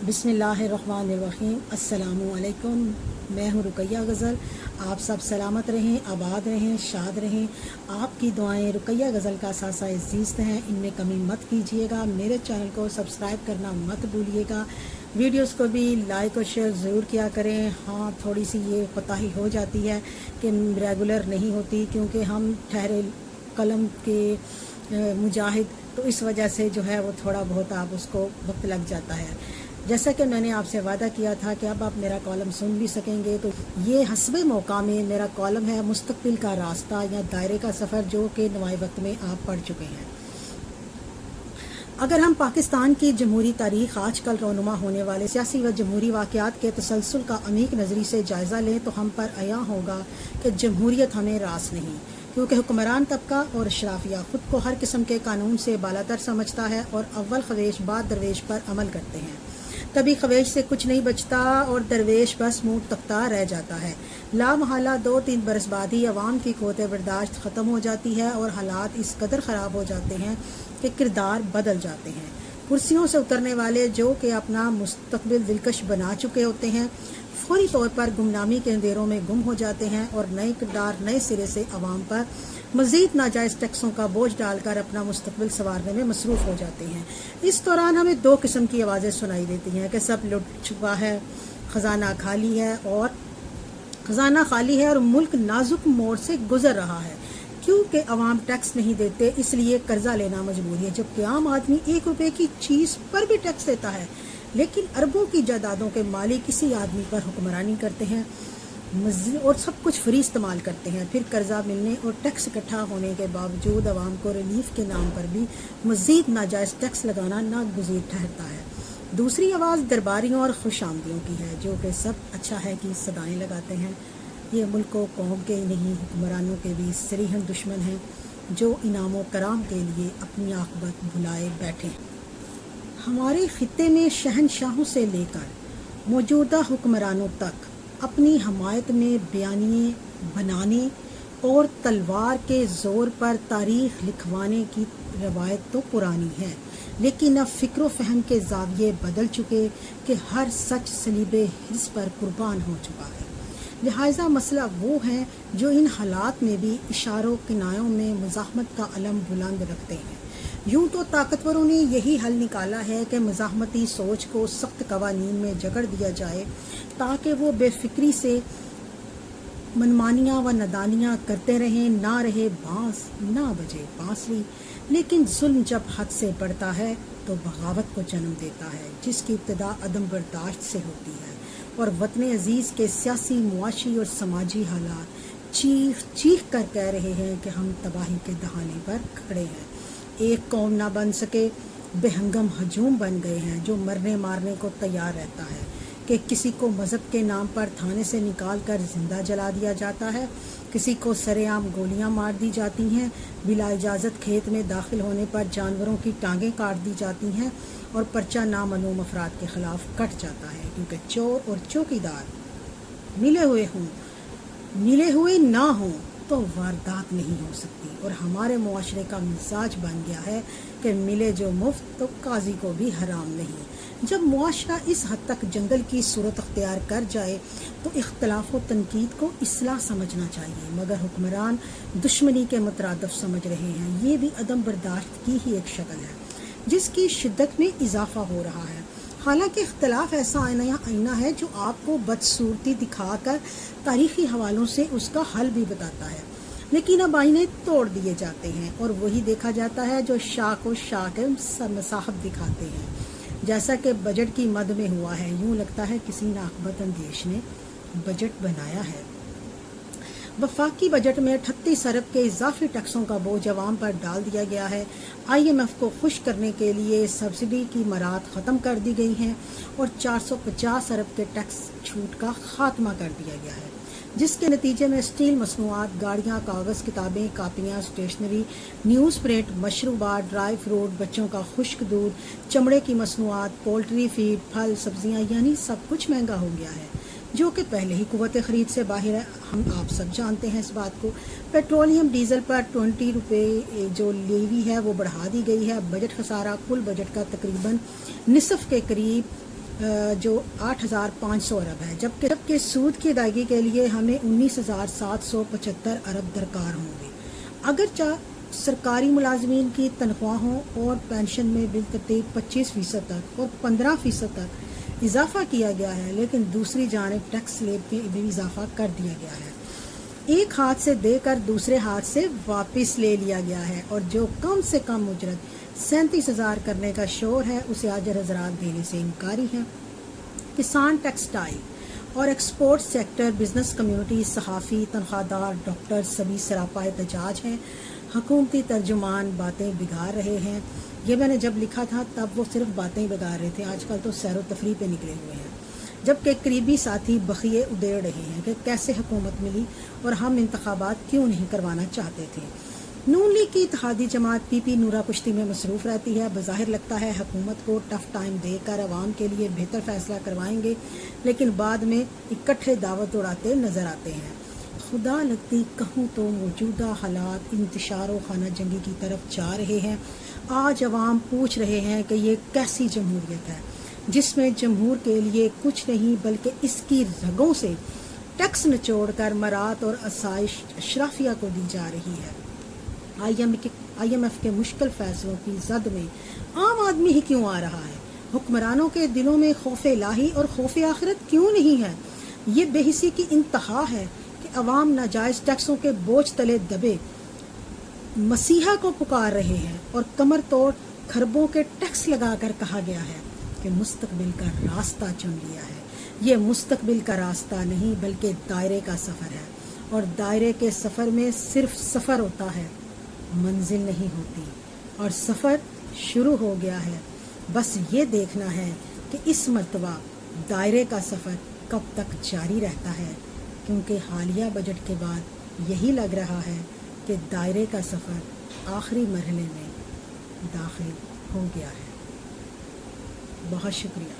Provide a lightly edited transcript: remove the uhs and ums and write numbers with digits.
बिस्मिल्लाहिर्रहमानिर्रहीम। अस्सलाम वालेकुम। मैं हूँ रुकैया गज़ल। आप सब सलामत रहें, आबाद रहें, शाद रहें। आपकी दुआएं रुकैया गज़ल का सासा अज़ीज़ हैं, इनमें कमी मत कीजिएगा। मेरे चैनल को सब्सक्राइब करना मत भूलिएगा। वीडियोस को भी लाइक और शेयर ज़रूर किया करें। हाँ, थोड़ी सी ये कोताही हो जाती है कि रेगुलर नहीं होती, क्योंकि हम ठहरे कलम के मुजाहिद, तो इस वजह से जो है वो थोड़ा बहुत आप उसको वक्त लग जाता है। जैसा कि मैंने आपसे वादा किया था कि अब आप मेरा कॉलम सुन भी सकेंगे, तो ये हस्बे मौका में मेरा कॉलम है मुस्तकबिल का रास्ता या दायरे का सफ़र, जो कि नवाए वक्त में आप पढ़ चुके हैं। अगर हम पाकिस्तान की जमहूरी तारीख़ आजकल रोनुमा होने वाले सियासी व जमहूरी वाक़यात के तसलसल का अमीक नज़री से जायज़ा लें, तो हम पर आया होगा कि जमहूरियत हमें रास नहीं, क्योंकि हुक्मरान तबका और अशराफिया ख़ुद को हर किस्म के कानून से बालातर समझता है और अव्वल ख्वेश बाद दरवेश पर अमल करते हैं। तभी ख्वेश से कुछ नहीं बचता और दरवेश बस मुँह तकता रह जाता है। लामहला 2-3 बरस बाद ही अवाम की क़ुव्वत बर्दाश्त ख़त्म हो जाती है और हालात इस कदर ख़राब हो जाते हैं कि किरदार बदल जाते हैं। कुर्सियों से उतरने वाले, जो कि अपना मुस्तकबिल दिलकश बना चुके होते हैं, फौरी तौर पर गुमनामी के अंधेरों में गुम हो जाते हैं और नए किरदार नए सिरे से अवाम पर मज़ीद नाजायज़ टैक्सों का बोझ डालकर अपना मुस्तकबिल संवारने में मसरूफ़ हो जाते हैं। इस दौरान हमें 2 किस्म की आवाज़ें सुनाई देती हैं कि सब लुट चुका है, ख़जाना खाली है और मुल्क नाजुक मोड़ से गुजर रहा है, क्योंकि अवाम टैक्स नहीं देते, इसलिए कर्जा लेना मजबूरी है। जबकि आम आदमी 1 रुपये की चीज़ पर भी टैक्स देता है, लेकिन अरबों की जायदादों के मालिक किसी आदमी पर हुक्मरानी करते हैं और सब कुछ फ्री इस्तेमाल करते हैं। फिर कर्जा मिलने और टैक्स इकट्ठा होने के बावजूद अवाम को रिलीफ के नाम पर भी मज़ीद नाजायज़ टैक्स लगाना नागुज़ीर ठहरता है। दूसरी आवाज़ दरबारियों और खुश आमदियों की है, जो कि सब अच्छा है कि सदाएँ लगाते हैं। ये मुल्क को कौम के ही नहीं, हुक्मरानों के भी सरीहन दुश्मन हैं, जो इनाम कराम के लिए अपनी आक़िबत भुलाए बैठे। हमारे खित्ते में शहनशाहों से लेकर मौजूदा हुक्मरानों तक अपनी हमायत में बयानिए बनाने और तलवार के ज़ोर पर तारीख़ लिखवाने की रवायत तो पुरानी है, लेकिन अब फ़िक्र फ़हम के ज़ाविये बदल चुके कि हर सच सलीबे हिस्स पर कुर्बान हो चुका है। लिहाजा मसला वो है जो इन हालात में भी इशारों किनायों में मुज़ाहमत का अलम बुलंद रखते हैं। यूँ तो ताकतवरों ने यही हल निकाला है कि मज़ाहमती सोच को सख्त कवानीन में जकड़ दिया जाए, ताकि वो बेफिक्री से मनमानियाँ व नदानियाँ करते रहें। ना रहे बाँस, ना बजे बाँसुरी। लेकिन जुल्म जब हद से बढ़ता है तो बगावत को जन्म देता है, जिसकी इब्तिदा अदम बर्दाश्त से होती है। और वतन अजीज़ के सियासी, मुआशी और समाजी हालात चीख चीख कर कह रहे हैं कि हम तबाही के दहाने पर खड़े हैं। एक कौम ना बन सके, बेहंगम हजूम बन गए हैं, जो मरने मारने को तैयार रहता है कि किसी को मज़हब के नाम पर थाने से निकाल कर जिंदा जला दिया जाता है, किसी को सरेआम गोलियां मार दी जाती हैं, बिला इजाज़त खेत में दाखिल होने पर जानवरों की टांगें काट दी जाती हैं और पर्चा नामालूम अफराद के ख़िलाफ़ कट जाता है, क्योंकि चोर और चौकीदार मिले हुए ना हों तो वारदात नहीं हो सकती। और हमारे मुआशरे का मिजाज बन गया है कि मिले जो मुफ्त तो काजी को भी हराम नहीं। जब मुआशरा इस हद तक जंगल की सूरत अख्तियार कर जाए तो इख्तलाफ व तनकीद को इसलाह समझना चाहिए, मगर हुक्मरान दुश्मनी के मुतरादफ समझ रहे हैं। ये भी अदम बर्दाश्त की ही एक शक्ल है, जिसकी शिद्दत में इजाफा हो रहा है। हालांकि इख्तलाफ ऐसा आईना है जो आपको बदसूरती दिखाकर तारीख़ी हवालों से उसका हल भी बताता है, लेकिन अब आईने तोड़ दिए जाते हैं और वही देखा जाता है जो शाह को शाह के मसाहब दिखाते हैं, जैसा कि बजट की मद में हुआ है। यूँ लगता है किसी नाकबत अंदेश ने बजट बनाया है। वफाकी बजट में 38 अरब के इजाफी टैक्सों का बोझ अवाम पर डाल दिया गया है। IMF को खुश करने के लिए सब्सिडी की मराद ख़त्म कर दी गई हैं और 450 अरब के टैक्स छूट का खात्मा कर दिया गया है, जिसके नतीजे में स्टील मसनूआत, गाड़ियाँ, कागज़, किताबें, कापियाँ, स्टेशनरी, न्यूज़ प्रिंट, मशरूबात, ड्राई फ्रूट, बच्चों का खुश्क दूध, चमड़े की मसनूआत, पोल्ट्री फीड, फल, सब्जियाँ, यानी सब कुछ महंगा हो गया है, जो कि पहले ही कुव्वत ख़रीद से बाहर है। हम आप सब जानते हैं इस बात को। पेट्रोलियम डीजल पर 20 रुपये जो लेवी है वो बढ़ा दी गई है। बजट खसारा कुल बजट का तकरीबन निसफ के करीब جو 8,500 ارب ہے، جبکہ سود کی ادائیگی کے لیے ہمیں 19,775 ارب درکار ہوں گے۔ اگرچہ سرکاری ملازمین کی تنخواہوں اور پینشن میں بالترتیب 25% تک اور 15% تک اضافہ کیا گیا ہے، لیکن دوسری جانب ٹیکس سلیب میں بھی اضافہ کر دیا گیا ہے۔ ایک ہاتھ سے دے کر دوسرے ہاتھ سے واپس لے لیا گیا ہے، اور جو کم سے کم اجرت 37,000 کرنے کا شور ہے اسے آجر حضرات دینے سے انکاری ہیں۔ کسان، ٹیکسٹائل اور ایکسپورٹ سیکٹر، بزنس کمیونٹی، صحافی، تنخواہ دار، ڈاکٹر سبھی سراپا احتجاج ہیں۔ حکومتی ترجمان باتیں بگاڑ رہے ہیں۔ یہ میں نے جب لکھا تھا تب وہ صرف باتیں بگاڑ رہے تھے، آج کل تو سیر و تفریح پہ نکلے ہوئے ہیں، جبکہ قریبی ساتھی بخیے ادیڑ رہے ہیں کہ کیسے حکومت ملی اور ہم انتخابات کیوں نہیں کروانا چاہتے تھے۔ نون لیگ کی اتحادی جماعت پی پی نورا کشتی میں مصروف رہتی ہے۔ بظاہر لگتا ہے حکومت کو ٹف ٹائم دے کر عوام کے لیے بہتر فیصلہ کروائیں گے، لیکن بعد میں اکٹھے دعوت اڑاتے نظر آتے ہیں۔ خدا لگتی کہوں تو موجودہ حالات انتشار و خانہ جنگی کی طرف جا رہے ہیں۔ آج عوام پوچھ رہے ہیں کہ یہ کیسی جمہوریت ہے جس میں جمہور کے لیے کچھ نہیں بلکہ اس کی رگوں سے ٹیکس نچوڑ کر مرات اور آسائش اشرافیہ کو دی جا رہی ہے۔ آئی ایم ایف کے مشکل فیصلوں کی زد میں عام آدمی ہی کیوں آ رہا ہے؟ حکمرانوں کے دلوں میں خوف الہی اور خوف آخرت کیوں نہیں ہے؟ یہ بے حسی کی انتہا ہے کہ عوام ناجائز ٹیکسوں کے بوجھ تلے دبے مسیحا کو پکار رہے ہیں، اور کمر توڑ کھربوں کے ٹیکس لگا کر کہا گیا ہے کہ مستقبل کا راستہ چن لیا ہے۔ یہ مستقبل کا راستہ نہیں بلکہ دائرے کا سفر ہے، اور دائرے کے سفر میں صرف سفر ہوتا ہے، منزل نہیں ہوتی، اور سفر شروع ہو گیا ہے۔ بس یہ دیکھنا ہے کہ اس مرتبہ دائرے کا سفر کب تک جاری رہتا ہے، کیونکہ حالیہ بجٹ کے بعد یہی لگ رہا ہے کہ دائرے کا سفر آخری مرحلے میں داخل ہو گیا ہے۔ بہت شکریہ۔